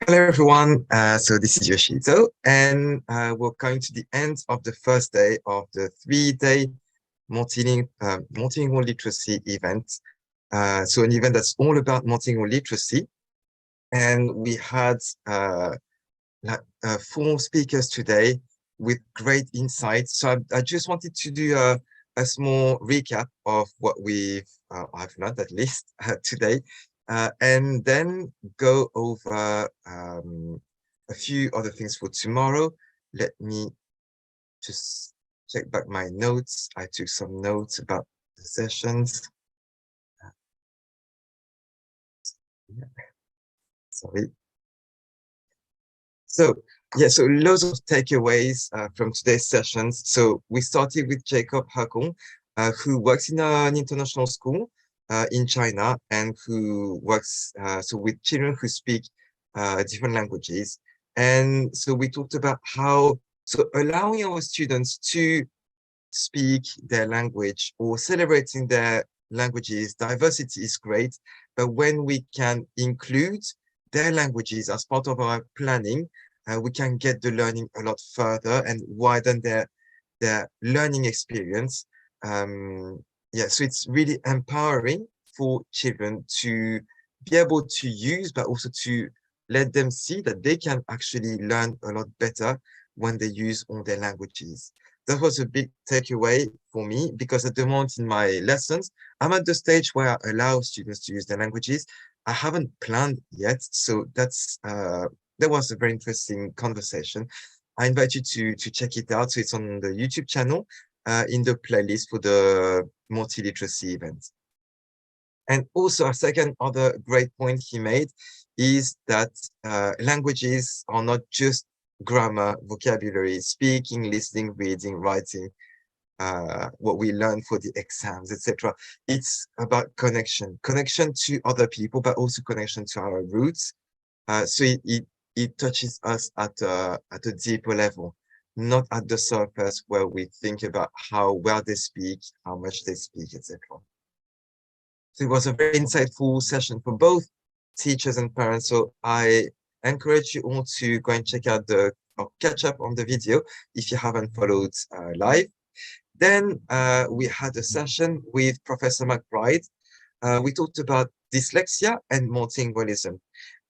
Hello, everyone. So this is Yoshito, and we're coming to the end of the first day of the three-day multilingual literacy event. So an event that's all about multilingual literacy, and we had like, four speakers today with great insights. So I just wanted to do a small recap of what I've learned at least today, and then go over a few other things for tomorrow. Let me just check back my notes. I took some notes about the sessions. Yeah, sorry. So yeah, so loads of takeaways from today's sessions. So we started with Jacob Hakong, who works in an international school in China and who works so with children who speak different languages. And so we talked about how so allowing our students to speak their language or celebrating their languages, diversity is great, but when we can include their languages as part of our planning, we can get the learning a lot further and widen their learning experience. Yeah, so it's really empowering for children to be able to use, but also to let them see that they can actually learn a lot better when they use all their languages. That was a big takeaway for me because at the moment in my lessons, I'm at the stage where I allow students to use their languages. I haven't planned yet, so that was a very interesting conversation. I invite you to check it out. So it's on the YouTube channel in the playlist for the multi-literacy event. And also a second other great point he made is that languages are not just grammar, vocabulary, speaking, listening, reading, writing, what we learn for the exams, etc. It's about connection to other people, but also connection to our roots. So it touches us at a deeper level, not at the surface where we think about how well they speak, how much they speak, etc. So it was a very insightful session for both teachers and parents. So I encourage you all to go and check out or catch up on the video if you haven't followed live. Then we had a session with Professor McBride. We talked about dyslexia and multilingualism.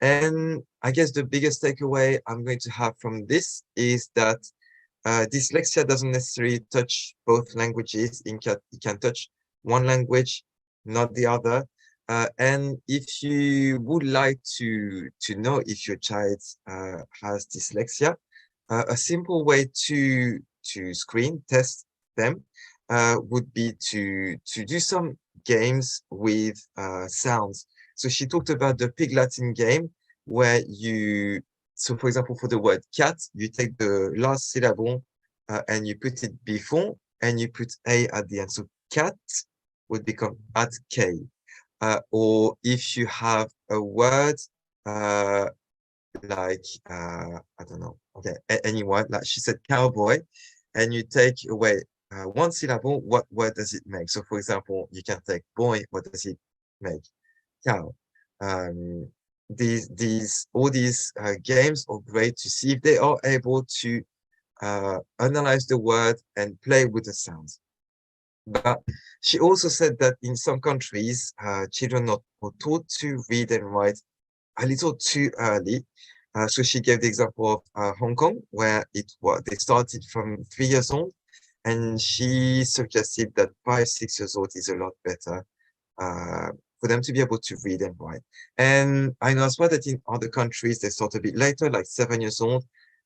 And I guess the biggest takeaway I'm going to have from this is that dyslexia doesn't necessarily touch both languages. It can touch one language, not the other. And if you would like to know if your child has dyslexia, a simple way to screen test them would be to do some games with sounds. So she talked about the Pig Latin game where so for example, for the word cat, you take the last syllable and you put it before and you put A at the end. So cat would become at K. Or if you have a word uh, like, I don't know, okay, any word, like she said cowboy, and you take away one syllable, what word does it make? So for example, you can take boy, what does it make? Cow. Um, all these games are great to see if they are able to analyze the word and play with the sounds. But she also said that in some countries, children are taught to read and write a little too early. So she gave the example of Hong Kong, where they started from 3 years old, and she suggested that 5, 6 years old is a lot better uh, for them to be able to read and write. And I know as well that in other countries, they start a bit later, like 7 years old.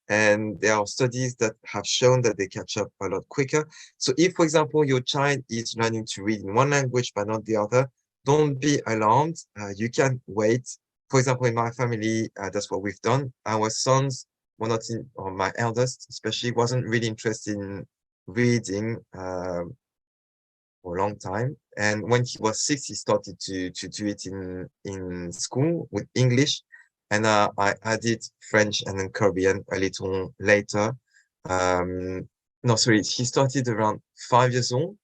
And there are studies that have shown that they catch up a lot quicker. So if, for example, your child is learning to read in one language but not the other, don't be alarmed. You can wait. For example, in my family, that's what we've done. Our sons were not or my eldest especially, wasn't really interested in reading for a long time. And when he was 6, he started to do it in school with English. And I added French and then Korean a little later. No, sorry, he started around 5 years old.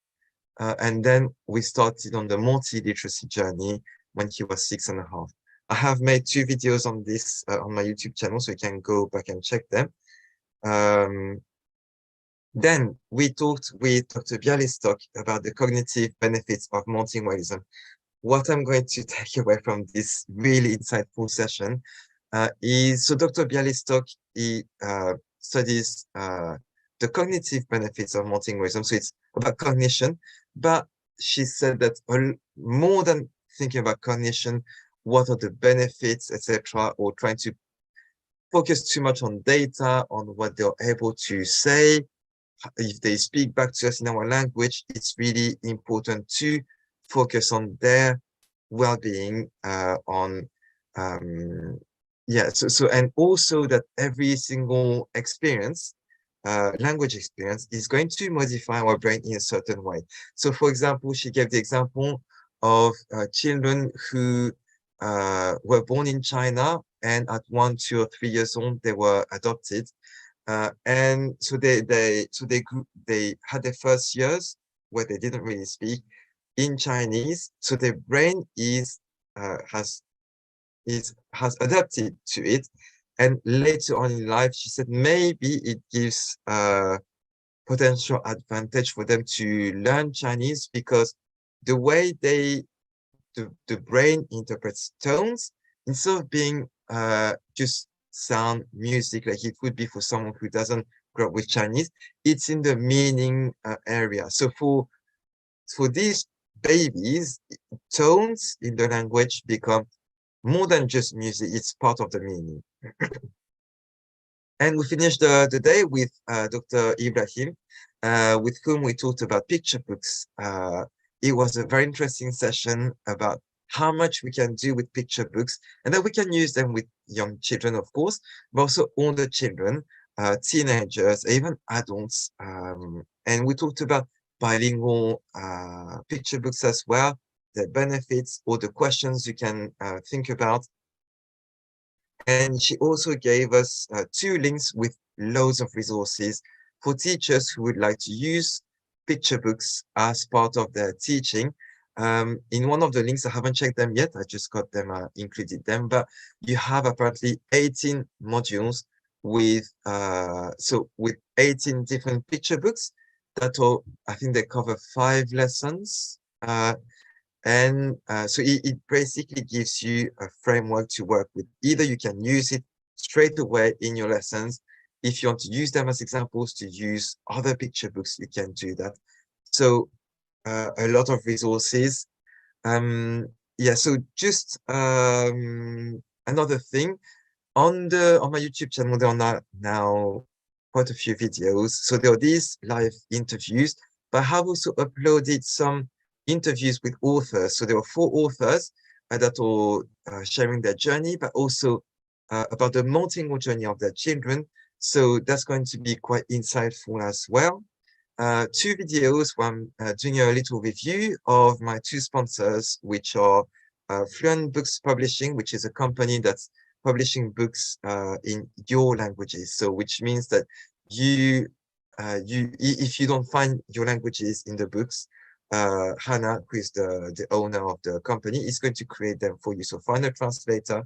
And then we started on the multi-literacy journey when he was 6 and a half. I have made 2 videos on this on my YouTube channel, so you can go back and check them. Um, then we talked with Dr. Bialystok about the cognitive benefits of multilingualism. What I'm going to take away from this really insightful session is, so Dr. Bialystok, he studies the cognitive benefits of multilingualism. So it's about cognition, but she said that more than thinking about cognition, what are the benefits, etc., or trying to focus too much on data, on what they're able to say, if they speak back to us in our language, it's really important to focus on their well-being, yeah, and also that every single experience, language experience, is going to modify our brain in a certain way. So for example, she gave the example of children who were born in China, and at 1, 2, or 3 years old, they were adopted. And so they had their first years where they didn't really speak in Chinese. So their brain has adapted to it. And later on in life, she said maybe it gives potential advantage for them to learn Chinese, because the way the brain interprets tones, instead of being just sound music like it would be for someone who doesn't grow up with Chinese, it's in the meaning area. So for these babies, tones in the language become more than just music, it's part of the meaning. And we finished the day with Dr. Ibrahim, with whom we talked about picture books. It was a very interesting session about how much we can do with picture books, and that we can use them with young children, of course, but also older children, teenagers, even adults. And we talked about bilingual picture books as well, the benefits or the questions you can think about. And she also gave us 2 links with loads of resources for teachers who would like to use picture books as part of their teaching. In one of the links, I haven't checked them yet, I just got them, included them, but you have apparently 18 modules with with 18 different picture books that are, I think they cover 5 lessons. And so it basically gives you a framework to work with. Either you can use it straight away in your lessons. If you want to use them as examples to use other picture books, you can do that. So a lot of resources. Yeah, so just another thing. On my YouTube channel, there are now quite a few videos. So there are these live interviews, but I have also uploaded some interviews with authors. So there are 4 authors that are sharing their journey, but also about the multilingual journey of their children. So that's going to be quite insightful as well. 2 videos where I'm doing a little review of my 2 sponsors, which are Fluent Books Publishing, which is a company that's publishing books in your languages. So which means that if you don't find your languages in the books, Hannah, who is the owner of the company, is going to create them for you. So find a translator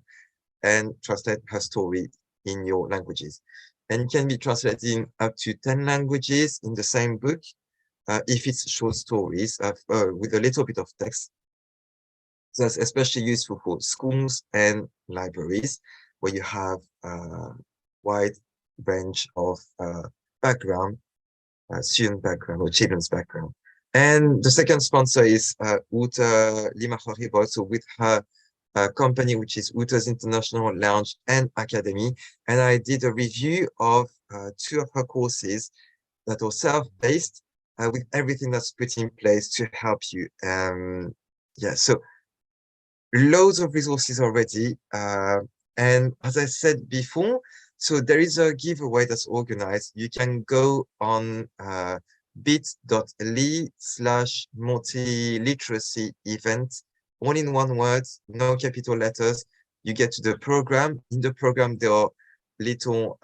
and translate her story in your languages. And it can be translated in up to 10 languages in the same book, if it's short stories with a little bit of text. So that's especially useful for schools and libraries, where you have a wide range of background, student background or children's background. And the second sponsor is Uta Lima Horrible, so with her company, which is Uta's International Lounge and Academy. And I did a review of 2 of her courses that are self-paced, with everything that's put in place to help you. Yeah, so loads of resources already. And as I said before, so there is a giveaway that's organized. You can go on bit.ly/multiliteracy event, all in one word, no capital letters. You get to the program. In the program, there are little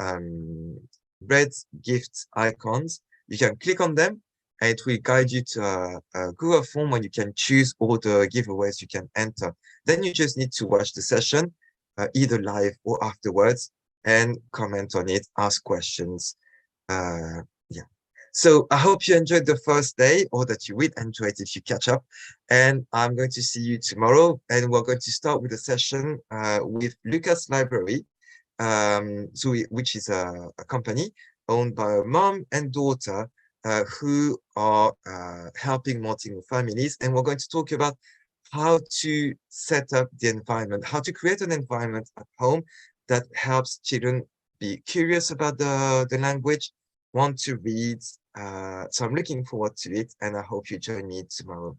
red gift icons. You can click on them, and it will guide you to a Google form where you can choose all the giveaways you can enter. Then you just need to watch the session, either live or afterwards, and comment on it, ask questions. Yeah. So I hope you enjoyed the first day, or that you will enjoy it if you catch up. And I'm going to see you tomorrow. And we're going to start with a session with Lucas Library, which is a company owned by a mom and daughter who are helping multilingual families. And we're going to talk about how to set up the environment, how to create an environment at home that helps children be curious about the language, want to read. So I'm looking forward to it, and I hope you join me tomorrow.